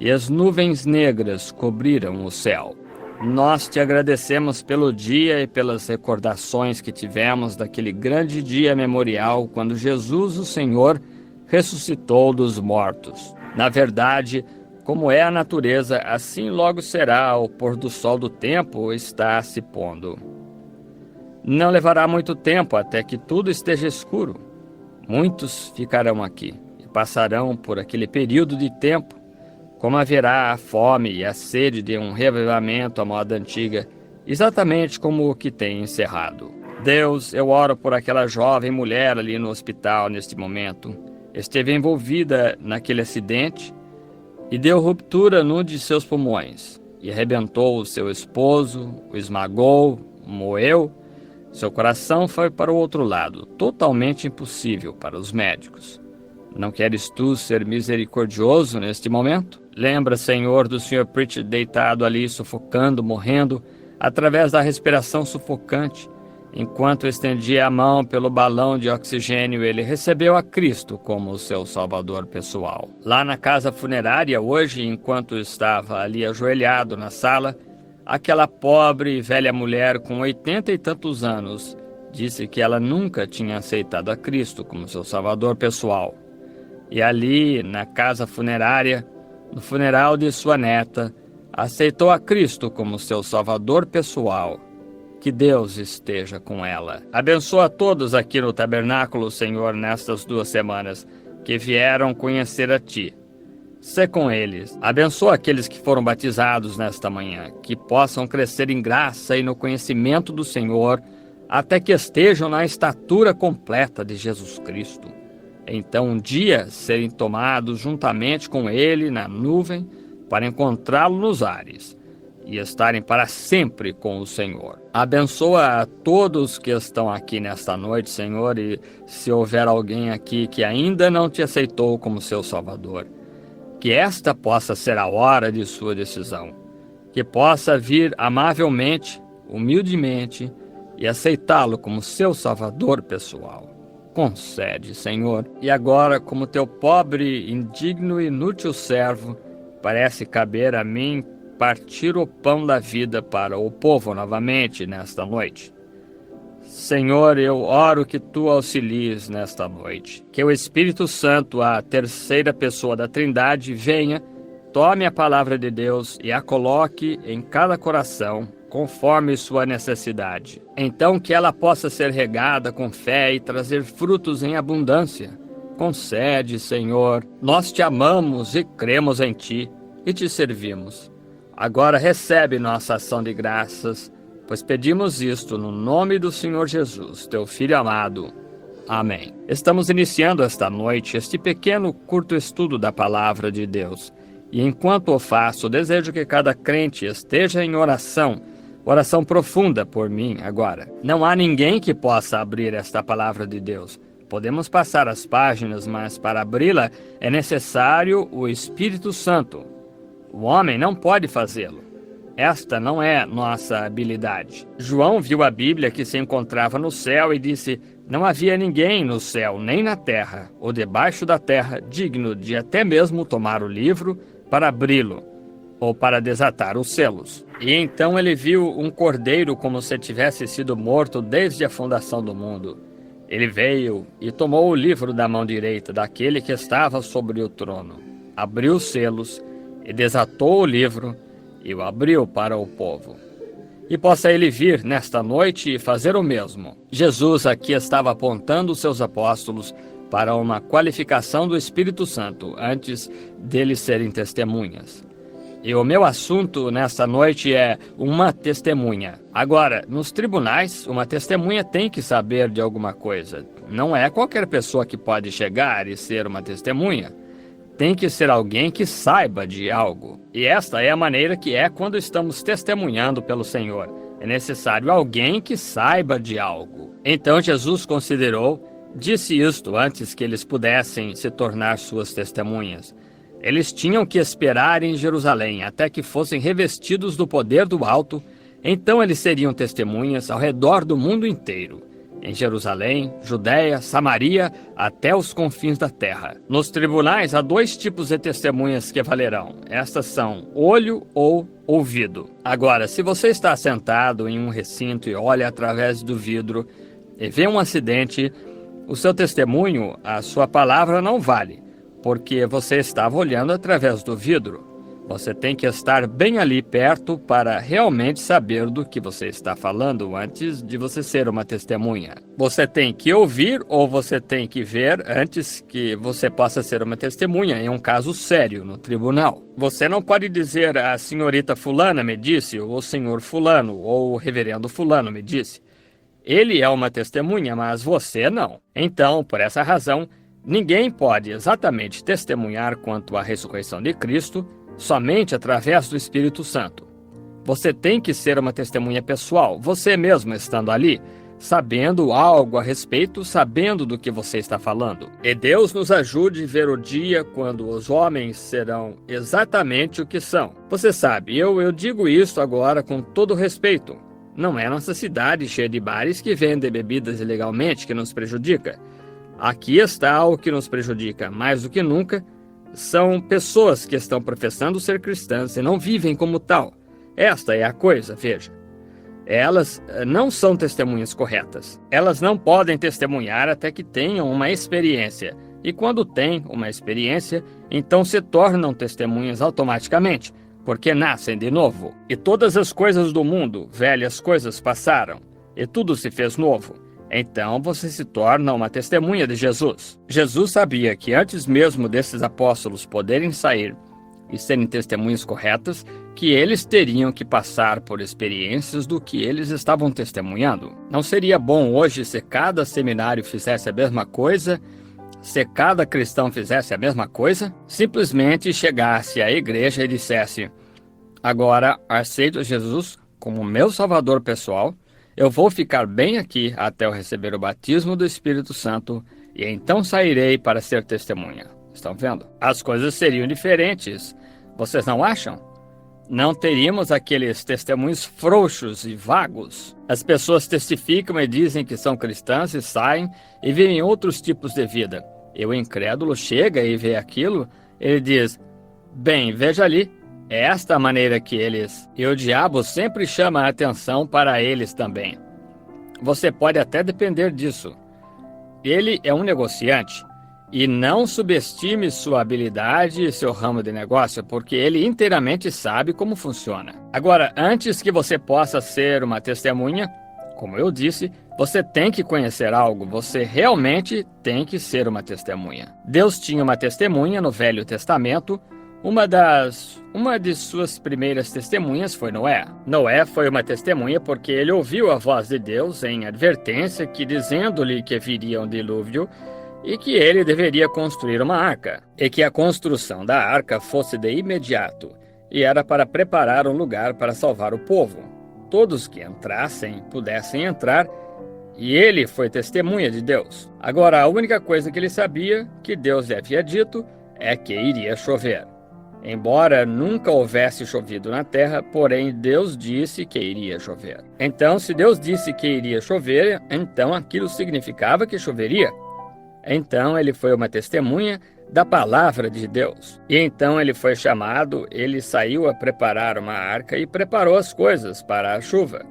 e as nuvens negras cobriram o céu. Nós te agradecemos pelo dia e pelas recordações que tivemos daquele grande dia memorial quando Jesus, o Senhor, ressuscitou dos mortos. Na verdade, como é a natureza, assim logo será ao pôr do sol do tempo está se pondo. Não levará muito tempo até que tudo esteja escuro. Muitos ficarão aqui e passarão por aquele período de tempo, como haverá a fome e a sede de um revivamento à moda antiga, exatamente como o que tem encerrado. Deus, eu oro por aquela jovem mulher ali no hospital neste momento. Esteve envolvida naquele acidente e deu ruptura num de seus pulmões e arrebentou o seu esposo, o esmagou, o moeu. Seu coração foi para o outro lado, totalmente impossível para os médicos. Não queres tu ser misericordioso neste momento? Lembra, Senhor, do Sr. Pritchett deitado ali, sufocando, morrendo, através da respiração sufocante. Enquanto estendia a mão pelo balão de oxigênio, ele recebeu a Cristo como seu salvador pessoal. Lá na casa funerária, hoje, enquanto estava ali ajoelhado na sala, aquela pobre e velha mulher com 80 e tantos anos disse que ela nunca tinha aceitado a Cristo como seu salvador pessoal. E ali, na casa funerária, no funeral de sua neta, aceitou a Cristo como seu salvador pessoal. Que Deus esteja com ela. Abençoa todos aqui no tabernáculo, Senhor, nestas 2 semanas, que vieram conhecer a Ti. Sê com eles. Abençoa aqueles que foram batizados nesta manhã, que possam crescer em graça e no conhecimento do Senhor, até que estejam na estatura completa de Jesus Cristo. Então um dia serem tomados juntamente com Ele na nuvem para encontrá-lo nos ares e estarem para sempre com o Senhor. Abençoa a todos que estão aqui nesta noite, Senhor, e se houver alguém aqui que ainda não te aceitou como seu Salvador, que esta possa ser a hora de sua decisão, que possa vir amavelmente, humildemente e aceitá-lo como seu Salvador pessoal. Concede, Senhor. E agora, como teu pobre, indigno e inútil servo, parece caber a mim partir o pão da vida para o povo novamente nesta noite. Senhor, eu oro que Tu auxilies nesta noite. Que o Espírito Santo, a terceira pessoa da Trindade, venha, tome a palavra de Deus e a coloque em cada coração, conforme sua necessidade. Então que ela possa ser regada com fé e trazer frutos em abundância. Concede, Senhor. Nós te amamos e cremos em Ti e te servimos. Agora recebe nossa ação de graças, pois pedimos isto no nome do Senhor Jesus, Teu Filho amado. Amém. Estamos iniciando esta noite este pequeno, curto estudo da Palavra de Deus. E enquanto o faço, desejo que cada crente esteja em oração profunda por mim agora. Não há ninguém que possa abrir esta palavra de Deus. Podemos passar as páginas, mas para abri-la é necessário o Espírito Santo. O homem não pode fazê-lo. Esta não é nossa habilidade. João viu a Bíblia que se encontrava no céu e disse: não havia ninguém no céu, nem na terra, ou debaixo da terra, digno de até mesmo tomar o livro para abri-lo, ou para desatar os selos. E então ele viu um cordeiro como se tivesse sido morto desde a fundação do mundo. Ele veio e tomou o livro da mão direita daquele que estava sobre o trono, abriu os selos e desatou o livro e o abriu para o povo. E possa ele vir nesta noite e fazer o mesmo. Jesus aqui estava apontando os seus apóstolos para uma qualificação do Espírito Santo antes deles serem testemunhas. E o meu assunto nesta noite é uma testemunha. Agora, nos tribunais, uma testemunha tem que saber de alguma coisa. Não é qualquer pessoa que pode chegar e ser uma testemunha. Tem que ser alguém que saiba de algo. E esta é a maneira que é quando estamos testemunhando pelo Senhor. É necessário alguém que saiba de algo. Então Jesus disse isto antes que eles pudessem se tornar suas testemunhas. Eles tinham que esperar em Jerusalém até que fossem revestidos do poder do alto, então eles seriam testemunhas ao redor do mundo inteiro. em Jerusalém, Judéia, Samaria, até os confins da terra. Nos tribunais há 2 tipos de testemunhas que valerão. Estas são olho ou ouvido. Agora, se você está sentado em um recinto e olha através do vidro e vê um acidente, o seu testemunho, a sua palavra não vale, porque você estava olhando através do vidro. Você tem que estar bem ali perto para realmente saber do que você está falando antes de você ser uma testemunha. Você tem que ouvir ou você tem que ver antes que você possa ser uma testemunha em um caso sério no tribunal. Você não pode dizer a senhorita fulana me disse, ou o senhor fulano, ou o reverendo fulano me disse. Ele é uma testemunha, mas você não. Então, por essa razão, ninguém pode exatamente testemunhar quanto à ressurreição de Cristo somente através do Espírito Santo. Você tem que ser uma testemunha pessoal, você mesmo estando ali, sabendo algo a respeito, sabendo do que você está falando. E Deus nos ajude a ver o dia quando os homens serão exatamente o que são. Você sabe, eu digo isso agora com todo respeito. Não é nossa cidade cheia de bares que vendem bebidas ilegalmente que nos prejudica. Aqui está o que nos prejudica, mais do que nunca, são pessoas que estão professando ser cristãs e não vivem como tal. Esta é a coisa, veja. Elas não são testemunhas corretas. Elas não podem testemunhar até que tenham uma experiência. E quando têm uma experiência, então se tornam testemunhas automaticamente, porque nascem de novo. E todas as coisas do mundo, velhas coisas passaram, e tudo se fez novo. Então você se torna uma testemunha de Jesus. Jesus sabia que antes mesmo desses apóstolos poderem sair e serem testemunhas corretas, que eles teriam que passar por experiências do que eles estavam testemunhando. Não seria bom hoje se cada seminário fizesse a mesma coisa, se cada cristão fizesse a mesma coisa, simplesmente chegasse à igreja e dissesse: agora aceito Jesus como meu salvador pessoal, eu vou ficar bem aqui até eu receber o batismo do Espírito Santo e então sairei para ser testemunha. Estão vendo? As coisas seriam diferentes. Vocês não acham? Não teríamos aqueles testemunhos frouxos e vagos. As pessoas testificam e dizem que são cristãs e saem e vivem outros tipos de vida. E o incrédulo chega e vê aquilo, ele diz: bem, veja ali. É esta a maneira que eles... E o diabo sempre chama a atenção para eles também. Você pode até depender disso. Ele é um negociante. E não subestime sua habilidade e seu ramo de negócio, porque ele inteiramente sabe como funciona. Agora, antes que você possa ser uma testemunha, como eu disse, você tem que conhecer algo. Você realmente tem que ser uma testemunha. Deus tinha uma testemunha no Velho Testamento. Uma de suas primeiras testemunhas foi Noé. Noé foi uma testemunha porque ele ouviu a voz de Deus em advertência que dizendo-lhe que viria um dilúvio e que ele deveria construir uma arca, e que a construção da arca fosse de imediato, e era para preparar um lugar para salvar o povo. Todos que entrassem pudessem entrar, e ele foi testemunha de Deus. Agora, a única coisa que ele sabia, que Deus lhe havia dito, é que iria chover. Embora nunca houvesse chovido na terra, porém Deus disse que iria chover. Então, se Deus disse que iria chover, então aquilo significava que choveria. Então ele foi uma testemunha da palavra de Deus. E então ele foi chamado, ele saiu a preparar uma arca e preparou as coisas para a chuva,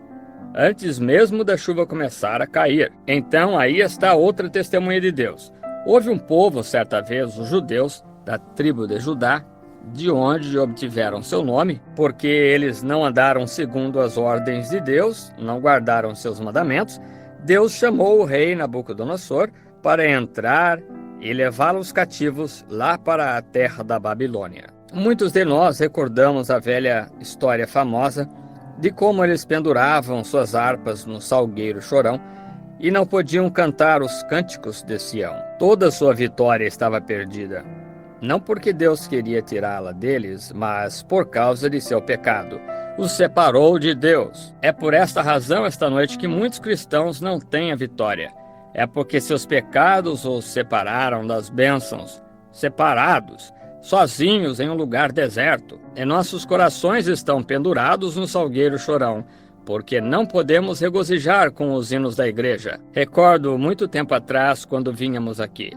antes mesmo da chuva começar a cair. Então aí está outra testemunha de Deus. Houve um povo, certa vez, os judeus, da tribo de Judá, de onde obtiveram seu nome, porque eles não andaram segundo as ordens de Deus, não guardaram seus mandamentos. Deus chamou o rei Nabucodonosor para entrar e levá-los cativos lá para a terra da Babilônia. Muitos de nós recordamos a velha história famosa de como eles penduravam suas harpas no salgueiro chorão e não podiam cantar os cânticos de Sião. Toda sua vitória estava perdida. Não porque Deus queria tirá-la deles, mas por causa de seu pecado. Os separou de Deus. É por esta razão, esta noite, que muitos cristãos não têm a vitória. É porque seus pecados os separaram das bênçãos. Separados, sozinhos em um lugar deserto. E nossos corações estão pendurados no salgueiro chorão, porque não podemos regozijar com os hinos da igreja. Recordo muito tempo atrás, quando vínhamos aqui.